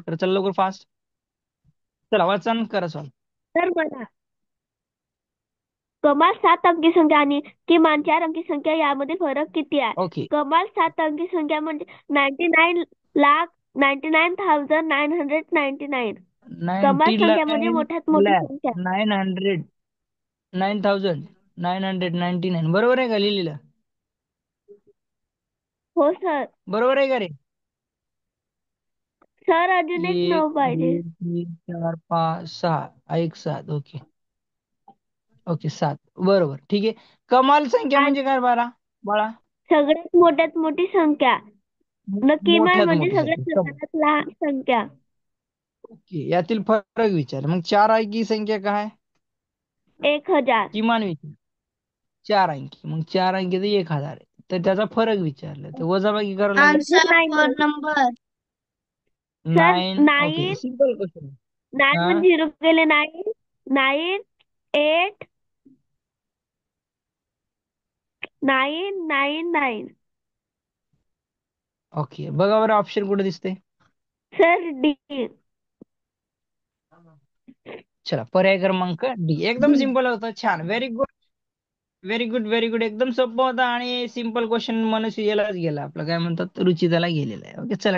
करा. चला लवकर फास्ट. चला वाचन करा सॉल्व. तर बघा, कमाल 7 अंकी संख्या आणि किमान 4 अंकी संख्या यामध्ये फरक किती आहे? ओके. कमाल 7 अंकी संख्या म्हणजे 99,99,999. कमाल 90 संख्या म्हणजे मोठ्यात मोठी लॅक संख्या. 900 9,999 बरोबर आहे का लिहिलेलं? हो सर. बरोबर आहे का रे? सर अजून एक 9 एक पाहिजे. 2 3 4 5 6 एक 7. ओके. ओके 7 बरोबर ठीक आहे. कमाल संख्या आणि म्हणजे काय बाळा? बाळा सगळ्यात मोठ्यात मोठी संख्या. न किमान मोठ्यात म्हणजे मोठी सगळ्यात संख्या. लहानात लहान संख्या. ओके यातील फरक विचार. मग 4 अंकी संख्या काय? 1,000. किमान विचार. 4 अंकी मग 4 अंकी तर 1,000 आहे. तर त्याचा फरक विचारला तर वजाबाकी करावं लागेल. आन्सर आन्सर 9 फोर आहे. Number. Sir 9. Okay 9. Simple question. 9 हा मध्ये झिरो गेले. 9 9 8 999. ओके बघा बरं ऑप्शन कुठे दिसते. Sir D. चला पर्याय क्रमांक डी एकदम डी. सिंपल होता. छान very good. Very good very good एकदम सोपं होता आणि सिंपल क्वेश्चन मनुष्य यालाच गेला आपलं काय म्हणतात रुचिताला गेलेला आहे. ओके चला.